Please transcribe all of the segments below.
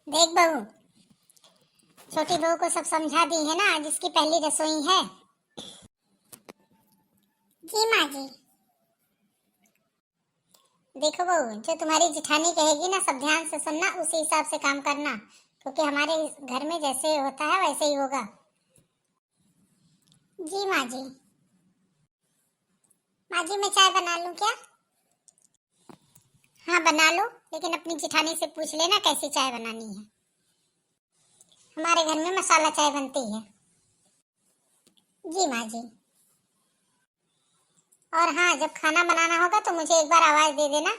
देख बहू, छोटी बहू को सब समझा दी है ना, जिसकी पहली रसोई है। जी माँ जी। देखो बहू, जो तुम्हारी जिठानी कहेगी ना, सब ध्यान से सुनना, उसी हिसाब से काम करना, क्योंकि हमारे घर में जैसे होता है वैसे ही होगा। जी माँ जी। माँ जी, मैं चाय बना लूँ क्या? हाँ बना लो, लेकिन अपनी जिठानी से पूछ लेना कैसी चाय बनानी है। हमारे घर में मसाला चाय बनती है। जी माँ जी। और हाँ, जब खाना बनाना होगा तो मुझे एक बार आवाज दे देना,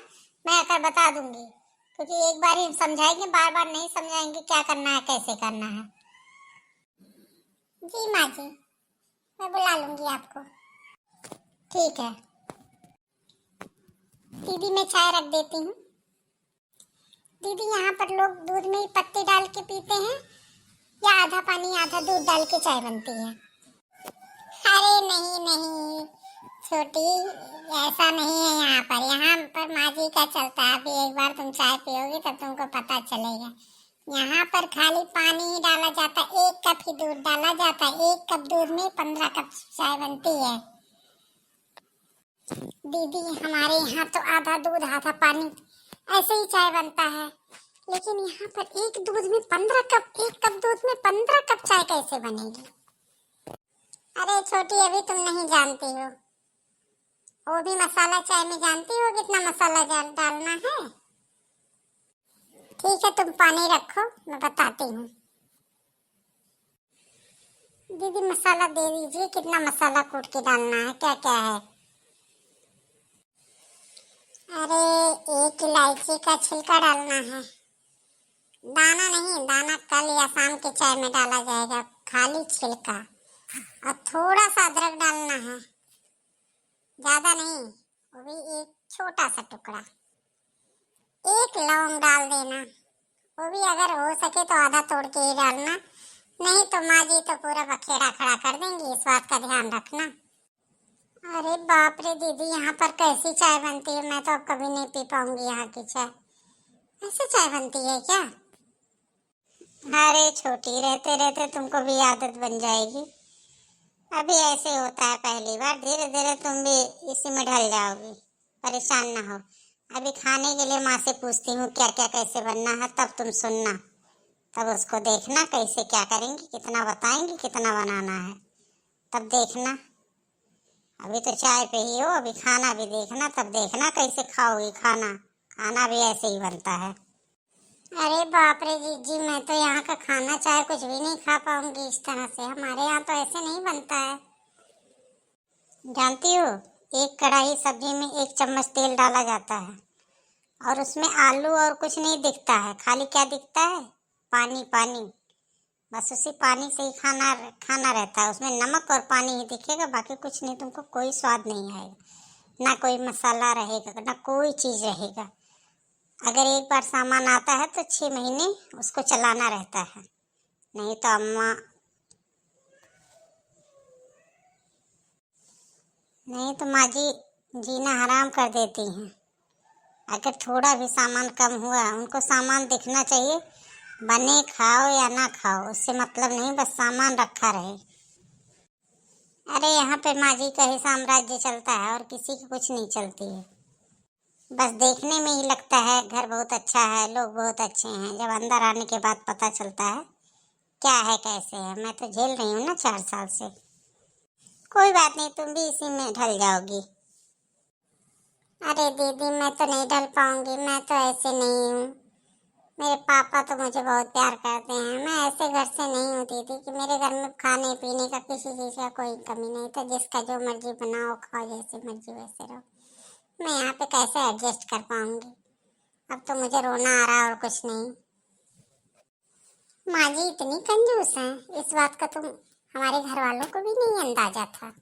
मैं आकर बता दूंगी, क्योंकि एक बार ही समझाएंगे, बार बार नहीं समझाएंगे क्या करना है कैसे करना है। जी माँ जी, मैं बुला लूंगी आपको। ठीक है दीदी, मैं चाय रख देती हूँ। दीदी, यहाँ पर लोग दूध में ही पत्ती डाल के पीते हैं या आधा पानी आधा दूध डाल के चाय बनती है? अरे नहीं नहीं छोटी, ऐसा नहीं है। यहाँ पर माँ जी का चलता है। अभी एक बार तुम चाय पियोगी तब तुमको पता चलेगा। यहाँ पर खाली पानी ही डाला जाता है, 1 कप ही दूध डाला जाता है। 1 कप दूध में 15 कप चाय बनती है। दीदी, हमारे यहाँ तो आधा दूध आधा पानी ऐसे ही चाय बनता है, लेकिन यहाँ पर एक दूध में 15 कप, 1 कप दूध में 15 कप चाय कैसे बनेगी? अरे छोटी, अभी तुम नहीं जानती हो। वो भी मसाला चाय में जानती हो कितना मसाला डालना है? ठीक है, तुम पानी रखो, मैं बताती हूँ। दीदी, मसाला दे दीजिए, कितना मसाला कूट के डालना है, क्या क्या है? अरे 1 इलायची का छिलका डालना है। दाना नहीं, दाना कल या शाम के चाय में डाला जाएगा, खाली छिलका। और थोड़ा सा अदरक डालना है, ज्यादा नहीं, वो भी एक छोटा सा टुकड़ा। 1 लौंग डाल देना, वो भी अगर हो सके तो आधा तोड़ के ही डालना, नहीं तो माँ जी तो पूरा बखेड़ा खड़ा कर देंगी। स्वाद का ध्यान रखना। अरे बाप रे दीदी, यहाँ पर कैसी चाय बनती है? मैं तो अब कभी नहीं पी पाऊंगी यहाँ की चाय। ऐसे चाय बनती है क्या? अरे छोटी, रहते रहते तुमको भी आदत बन जाएगी। अभी ऐसे होता है पहली बार, धीरे धीरे तुम भी इसी में ढल जाओगी। परेशान ना हो। अभी खाने के लिए माँ से पूछती हूँ क्या क्या कैसे बनना है, तब तुम सुनना, तब उसको देखना कैसे क्या करेंगी, कितना बताएंगी कितना बनाना है, तब देखना। अभी तो चाय पे ही हो, अभी खाना भी देखना, तब देखना कैसे खाओगी खाना। खाना भी ऐसे ही बनता है। अरे बाप रे जी, मैं तो यहाँ का खाना चाहे कुछ भी नहीं खा पाऊंगी इस तरह से। हमारे यहाँ तो ऐसे नहीं बनता है। जानती हो, 1 कढ़ाई सब्जी में 1 चम्मच तेल डाला जाता है, और उसमें आलू और कुछ नहीं दिखता है, खाली क्या दिखता है? पानी पानी। बस उसी पानी से ही खाना खाना रहता है, उसमें नमक और पानी ही दिखेगा, बाकी कुछ नहीं। तुमको कोई स्वाद नहीं आएगा, ना कोई मसाला रहेगा, ना कोई चीज रहेगा। अगर एक बार सामान आता है तो 6 महीने उसको चलाना रहता है, नहीं तो अम्मा, नहीं तो माँ जी जीना हराम कर देती हैं। अगर थोड़ा भी सामान कम हुआ, उनको सामान दिखना चाहिए, बने खाओ या ना खाओ उससे मतलब नहीं, बस सामान रखा रहे। अरे यहाँ पे माँ जी का ही साम्राज्य चलता है, और किसी की कुछ नहीं चलती है। बस देखने में ही लगता है घर बहुत अच्छा है, लोग बहुत अच्छे हैं, जब अंदर आने के बाद पता चलता है क्या है कैसे है। मैं तो झेल रही हूँ ना 4 साल से। कोई बात नहीं, तुम भी इसी में ढल जाओगी। अरे दीदी, मैं तो नहीं ढल पाऊंगी, मैं तो ऐसे नहीं हूँ। मेरे पापा तो मुझे बहुत प्यार करते हैं। मैं ऐसे घर से नहीं हूँ दीदी कि मेरे घर में खाने पीने का किसी चीज़ का कोई कमी नहीं, तो जिसका जो मर्जी बनाओ खाओ, जैसे मर्जी वैसे रहो। मैं यहाँ पे कैसे एडजस्ट कर पाऊंगी? अब तो मुझे रोना आ रहा और कुछ नहीं। माँ जी इतनी कंजूस हैं, इस बात का तुम हमारे घर वालों को भी नहीं अंदाजा था।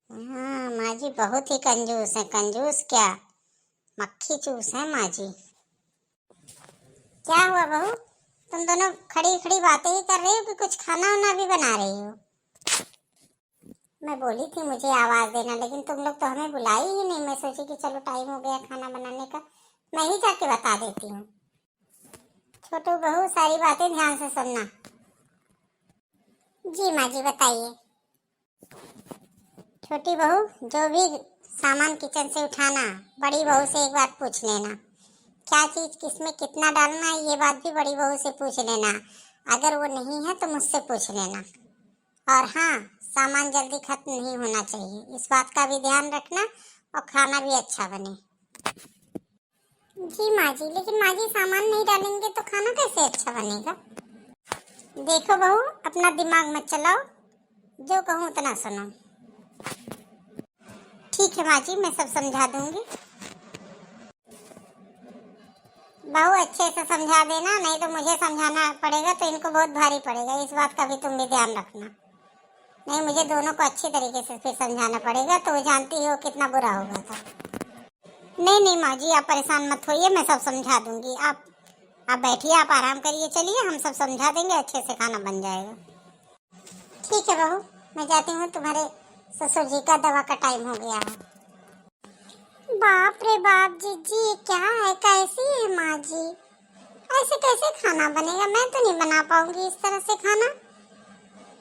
हाँ माँ जी बहुत ही कंजूस है। कंजूस क्या, मक्खी चूस है माँ जी। क्या हुआ बहू, तुम दोनों खड़ी खड़ी बातें ही कर रही हो कि कुछ खाना वाना भी बना रही हो? मैं बोली थी मुझे आवाज देना, लेकिन तुम लोग तो हमें बुलाई ही नहीं। मैं सोची कि चलो टाइम हो गया खाना बनाने का, मैं ही जाके बता देती हूँ। छोटू बहू सारी बातें ध्यान से सुनना। जी माँ जी बताइए। छोटी बहू, जो भी सामान किचन से उठाना बड़ी बहू से एक बार पूछ लेना। क्या चीज किसमें कितना डालना है ये बात भी बड़ी बहू से पूछ लेना। अगर वो नहीं है तो मुझसे पूछ लेना। और हाँ, सामान जल्दी खत्म नहीं होना चाहिए, इस बात का भी ध्यान रखना और खाना भी अच्छा बने। जी माँ जी, लेकिन माँ जी सामान नहीं डालेंगे तो खाना कैसे अच्छा बनेगा? देखो बहू, अपना दिमाग मत चलाओ, जो कहूँ उतना सुनो। ठीक है माँ जी, मैं सब समझा दूंगी। बहू अच्छे से समझा देना, नहीं तो मुझे समझाना पड़ेगा तो इनको बहुत भारी पड़ेगा, इस बात का भी तुम भी ध्यान रखना। नहीं, मुझे दोनों को अच्छी तरीके से फिर समझाना पड़ेगा, तो वो जानती हो कितना बुरा होगा था। नहीं नहीं माँ जी, आप परेशान मत होइए, मैं सब समझा दूंगी। आप बैठिए, आप आराम करिए, चलिए हम सब समझा देंगे, अच्छे से खाना बन जाएगा। ठीक है बहू, मैं जाती हूँ, तुम्हारे ससुर जी का दवा का टाइम हो गया है। बाप रे बाप जीजी, क्या है, कैसी है माँ जी? ऐसे कैसे खाना बनेगा? मैं तो नहीं बना पाऊंगी इस तरह से खाना।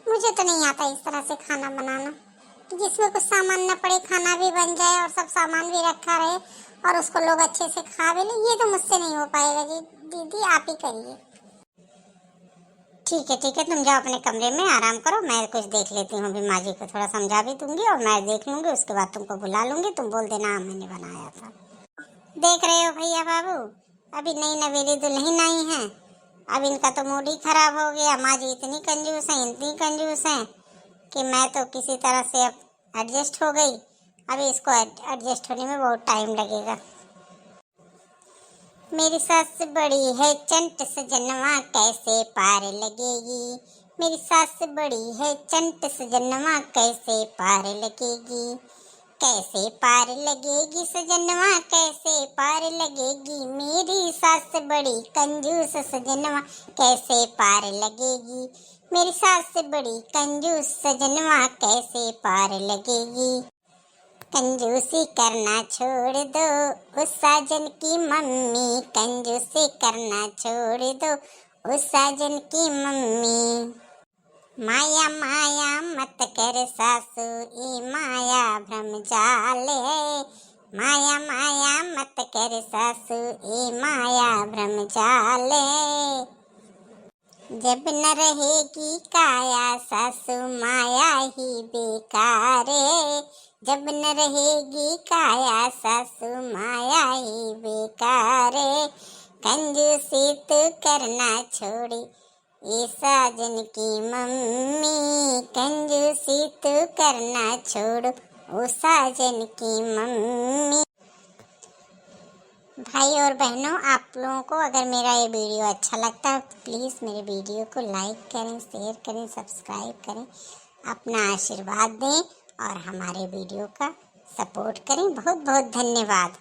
मुझे तो नहीं आता इस तरह से खाना बनाना, जिसमें कुछ सामान न पड़े, खाना भी बन जाए और सब सामान भी रखा रहे और उसको लोग अच्छे से खा भी ले। ये तो मुझसे नहीं हो पाएगा जी। दीदी आप ही करिए। ठीक है, तुम जाओ अपने कमरे में आराम करो, मैं कुछ देख लेती हूँ। अभी माँ जी को थोड़ा समझा भी दूंगी और मैं देख लूंगी, उसके बाद तुमको बुला लूंगी, तुम बोल देना हाँ मैंने बनाया था। देख रहे हो भैया बाबू, अभी नई नवेली दुल्हन आई है, अब इनका तो मूड ही खराब हो गया। माँ जी इतनी कंजूस है, इतनी कंजूस है कि मैं तो किसी तरह से अब एडजस्ट हो गई। अभी इसको एडजस्ट होने में बहुत टाइम लगेगा। मेरी सास बड़ी है चंट सजनवा कैसे पार लगेगी। मेरी सास बड़ी है चंट सजनवा कैसे पार लगेगी। कैसे पार लगेगी सजनवा कैसे पार लगेगी। मेरी सास बड़ी कंजूस सजनवा कैसे पार लगेगी। मेरी सास बड़ी कंजूस सजनवा कैसे पार लगेगी। कंजूसी करना छोड़ दो उस साजन की मम्मी। कंजूसी करना छोड़ दो उस साजन की मम्मी। माया माया मत कर सासू ई माया भ्रम जाल है। माया माया मत कर सासू ई माया भ्रम जाल है। जब न रहेगी काया सासू माया ही बेकार है। जब न रहेगी काया सासू माया ही बेकार है। कंजूसी तू करना छोड़ी ये साजन की मम्मी। कंजूसी तू करना छोड़ो ओ साजन की मम्मी। भाई और बहनों, आप लोगों को अगर मेरा ये वीडियो अच्छा लगता है तो प्लीज़ मेरे वीडियो को लाइक करें, शेयर करें, सब्सक्राइब करें, अपना आशीर्वाद दें और हमारे वीडियो का सपोर्ट करें। बहुत बहुत धन्यवाद।